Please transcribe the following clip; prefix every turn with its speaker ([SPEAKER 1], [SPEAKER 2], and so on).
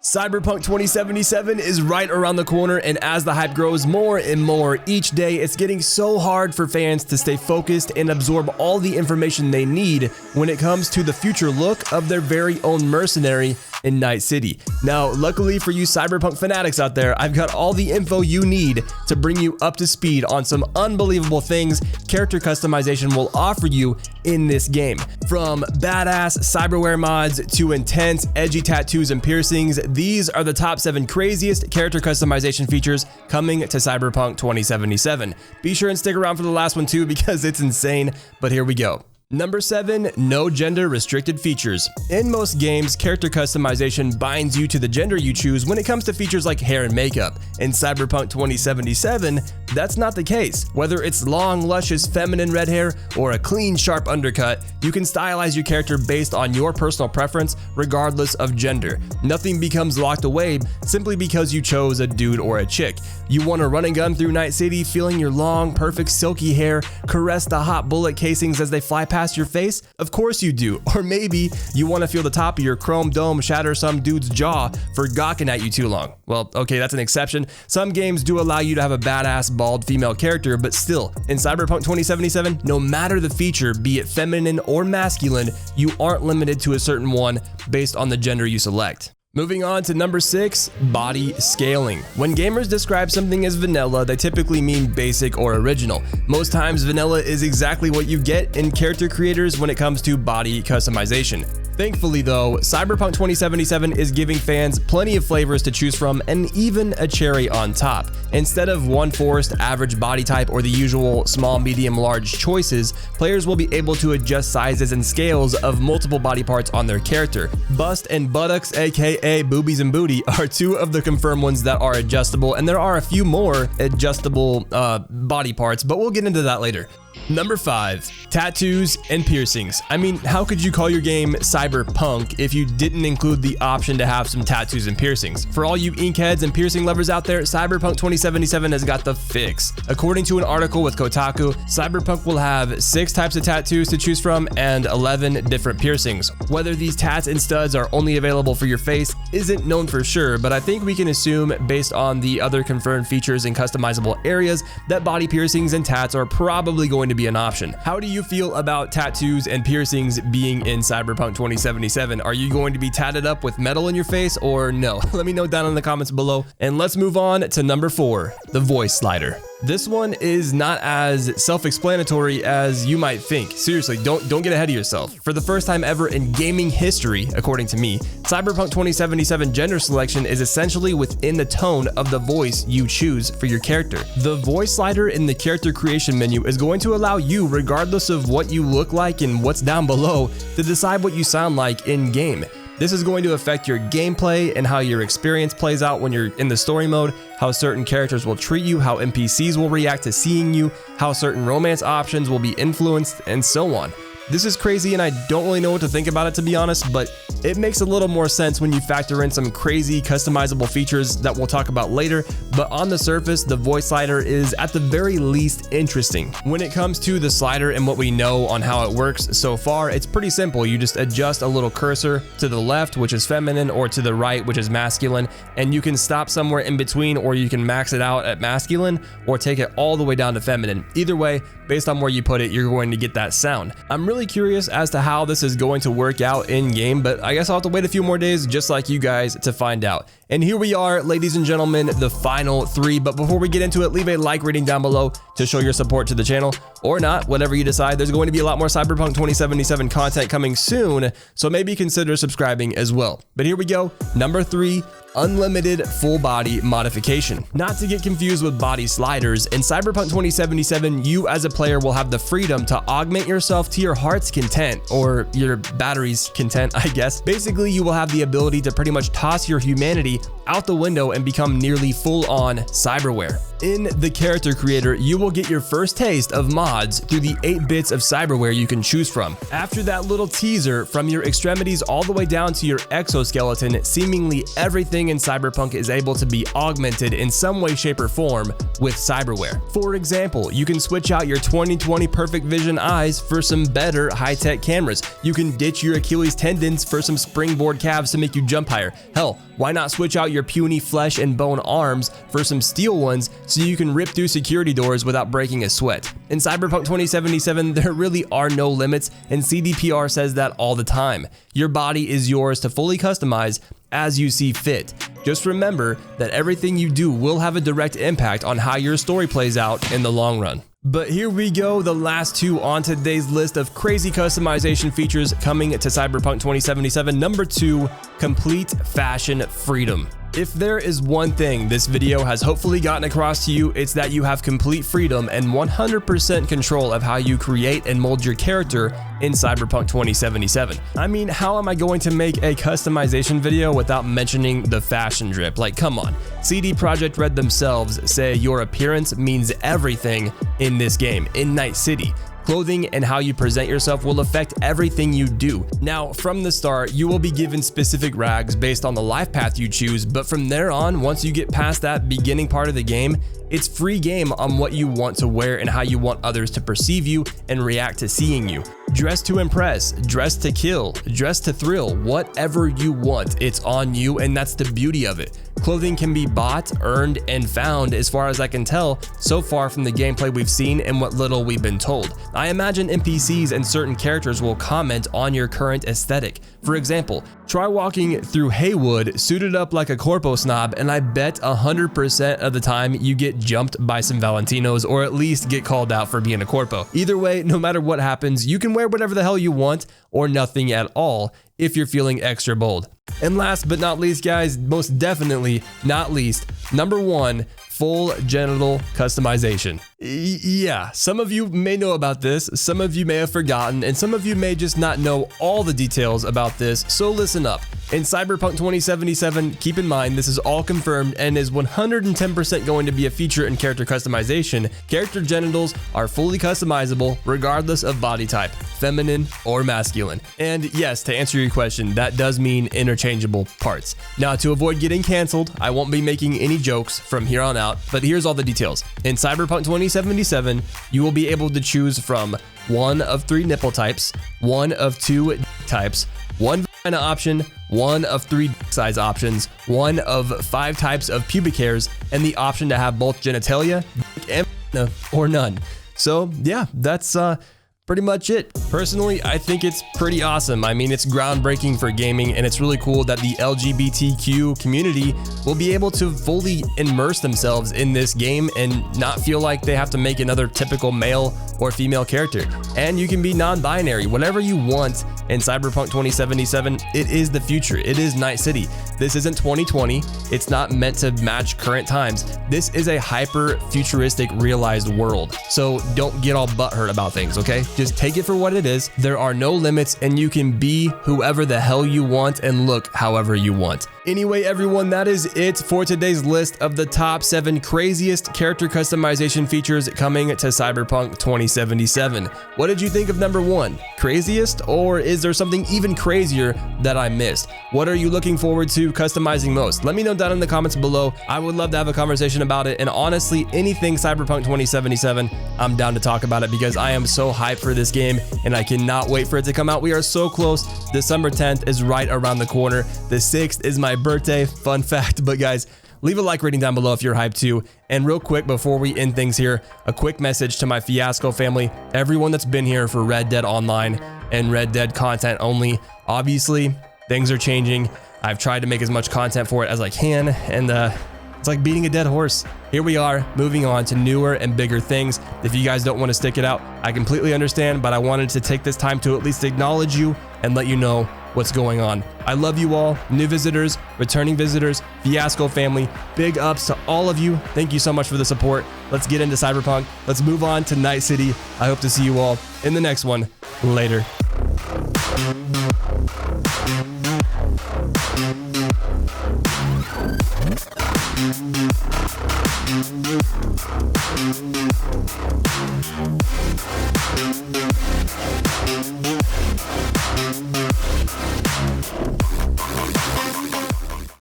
[SPEAKER 1] Cyberpunk 2077 is right around the corner, and as the hype grows more and more each day, it's getting so hard for fans to stay focused and absorb all the information they need when it comes to the future look of their very own mercenary in Night City. Now, luckily for you Cyberpunk fanatics out there, I've got all the info you need to bring you up to speed on some unbelievable things character customization will offer you in this game. From badass cyberware mods to intense, edgy tattoos and piercings, these are the top 7 craziest character customization features coming to Cyberpunk 2077. Be sure and stick around for the last one too, because it's insane, but here we go. Number 7, no gender restricted features. In most games, character customization binds you to the gender you choose when it comes to features like hair and makeup. In Cyberpunk 2077, that's not the case. Whether it's long, luscious, feminine red hair or a clean, sharp undercut, you can stylize your character based on your personal preference, regardless of gender. Nothing becomes locked away simply because you chose a dude or a chick. You want to run and gun through Night City, feeling your long, perfect, silky hair, caress the hot bullet casings as they fly past your face? Of course you do. Or maybe you want to feel the top of your chrome dome shatter some dude's jaw for gawking at you too long. Well, okay, that's an exception. Some games do allow you to have a badass bald female character, but still, in Cyberpunk 2077, no matter the feature, be it feminine or masculine, you aren't limited to a certain one based on the gender you select. Moving on to number 6, body scaling. When gamers describe something as vanilla, they typically mean basic or original. Most times, vanilla is exactly what you get in character creators when it comes to body customization. Thankfully though, Cyberpunk 2077 is giving fans plenty of flavors to choose from and even a cherry on top. Instead of one forced average body type or the usual small, medium, large choices, players will be able to adjust sizes and scales of multiple body parts on their character. Bust and buttocks, aka boobies and booty, are 2 of the confirmed ones that are adjustable, and there are a few more adjustable body parts, but we'll get into that later. Number 5, tattoos and piercings. I mean, how could you call your game Cyberpunk if you didn't include the option to have some tattoos and piercings? For all you inkheads and piercing lovers out there, Cyberpunk 2077 has got the fix. According to an article with Kotaku, Cyberpunk will have 6 types of tattoos to choose from and 11 different piercings. Whether these tats and studs are only available for your face isn't known for sure, but I think we can assume, based on the other confirmed features and customizable areas, that body piercings and tats are probably going to be an option. How do you feel about tattoos and piercings being in Cyberpunk 2077? Are you going to be tatted up with metal in your face or no? Let me know down in the comments below. And let's move on to number 4, the voice slider. This one is not as self-explanatory as you might think. Seriously, don't get ahead of yourself. For the first time ever in gaming history, according to me, Cyberpunk 2077 gender selection is essentially within the tone of the voice you choose for your character. The voice slider in the character creation menu is going to allow you, regardless of what you look like and what's down below, to decide what you sound like in game. This is going to affect your gameplay and how your experience plays out when you're in the story mode, how certain characters will treat you, how NPCs will react to seeing you, how certain romance options will be influenced, and so on. This is crazy and I don't really know what to think about it, to be honest, but it makes a little more sense when you factor in some crazy customizable features that we'll talk about later, but on the surface, the voice slider is at the very least interesting. When it comes to the slider and what we know on how it works so far, it's pretty simple. You just adjust a little cursor to the left, which is feminine, or to the right, which is masculine, and you can stop somewhere in between, or you can max it out at masculine or take it all the way down to feminine. Either way, based on where you put it, you're going to get that sound. I'm really curious as to how this is going to work out in game, but I guess I'll have to wait a few more days just like you guys to find out. And here we are, ladies and gentlemen, the final 3. But before we get into it, leave a like rating down below to show your support to the channel, or not, whatever you decide. There's going to be a lot more Cyberpunk 2077 content coming soon, so maybe consider subscribing as well. But here we go. Number 3, unlimited full body modification. Not to get confused with body sliders, in Cyberpunk 2077, you as a player will have the freedom to augment yourself to your heart's content, or your battery's content, I guess. Basically, you will have the ability to pretty much toss your humanity out the window and become nearly full-on cyberware. In the character creator, you will get your first taste of mods through the 8 bits of cyberware you can choose from. After that little teaser, from your extremities all the way down to your exoskeleton, seemingly everything in Cyberpunk is able to be augmented in some way, shape, or form with cyberware. For example, you can switch out your 2020 perfect vision eyes for some better high-tech cameras. You can ditch your Achilles tendons for some springboard calves to make you jump higher. Hell, why not switch out your puny flesh and bone arms for some steel ones so you can rip through security doors without breaking a sweat? In Cyberpunk 2077, there really are no limits, and CDPR says that all the time. Your body is yours to fully customize as you see fit. Just remember that everything you do will have a direct impact on how your story plays out in the long run. But here we go, the last 2 on today's list of crazy customization features coming to Cyberpunk 2077. Number 2, complete fashion freedom. If there is one thing this video has hopefully gotten across to you, it's that you have complete freedom and 100% control of how you create and mold your character in Cyberpunk 2077. I mean, how am I going to make a customization video without mentioning the fashion drip? Like, come on. CD Projekt Red themselves say your appearance means everything in this game, in Night City. Clothing and how you present yourself will affect everything you do. Now, from the start, you will be given specific rags based on the life path you choose, but from there on, once you get past that beginning part of the game, it's free game on what you want to wear and how you want others to perceive you and react to seeing you. Dress to impress, dress to kill, dress to thrill, whatever you want, it's on you, and that's the beauty of it. Clothing can be bought, earned, and found as far as I can tell so far from the gameplay we've seen and what little we've been told. I imagine NPCs and certain characters will comment on your current aesthetic. For example, try walking through Haywood suited up like a corpo snob, and I bet 100% of the time you get jumped by some Valentinos or at least get called out for being a corpo. Either way, no matter what happens, you can wear whatever the hell you want or nothing at all if you're feeling extra bold. And last but not least, guys, most definitely not least, number 1, full genital customization. Yeah, some of you may know about this, some of you may have forgotten, and some of you may just not know all the details about this, so listen up. In Cyberpunk 2077, keep in mind this is all confirmed and is 110% going to be a feature in character customization. Character genitals are fully customizable regardless of body type, feminine or masculine. And yes, to answer your question, that does mean interchangeable parts. Now, to avoid getting canceled, I won't be making any jokes from here on out, but here's all the details. In Cyberpunk 2077, you will be able to choose from 1 of 3 nipple types, 1 of 2 types, 1 vagina option, 1 of 3 size options, 1 of 5 types of pubic hairs, and the option to have both genitalia and or none. So yeah, that's pretty much it. Personally, I think it's pretty awesome. I mean, it's groundbreaking for gaming, and it's really cool that the LGBTQ community will be able to fully immerse themselves in this game and not feel like they have to make another typical male or female character. And you can be non-binary, whatever you want in Cyberpunk 2077. It is the future. It is Night City. This isn't 2020. It's not meant to match current times. This is a hyper futuristic realized world. So don't get all butthurt about things, okay? Just take it for what it is. There are no limits, and you can be whoever the hell you want and look however you want. Anyway, everyone, that is it for today's list of the top 7 craziest character customization features coming to Cyberpunk 2077. What did you think of number 1? Craziest, or is there something even crazier that I missed? What are you looking forward to customizing most? Let me know down in the comments below. I would love to have a conversation about it, and honestly, anything Cyberpunk 2077, I'm down to talk about it because I am so hyped for this game and I cannot wait for it to come out. We are so close. December 10th is right around the corner. The 6th is my birthday, fun fact. But guys, leave a like rating down below if you're hyped too. And real quick, before we end things here, a quick message to my Fiasco family, everyone that's been here for Red Dead Online and Red Dead content only. Obviously, things are changing. I've tried to make as much content for it as I can, and it's like beating a dead horse. Here we are, moving on to newer and bigger things. If you guys don't want to stick it out, I completely understand, but I wanted to take this time to at least acknowledge you and let you know what's going on. I love you all, new visitors, returning visitors, Fiasco family, big ups to all of you. Thank you so much for the support. Let's get into Cyberpunk. Let's move on to Night City. I hope to see you all in the next one. Later.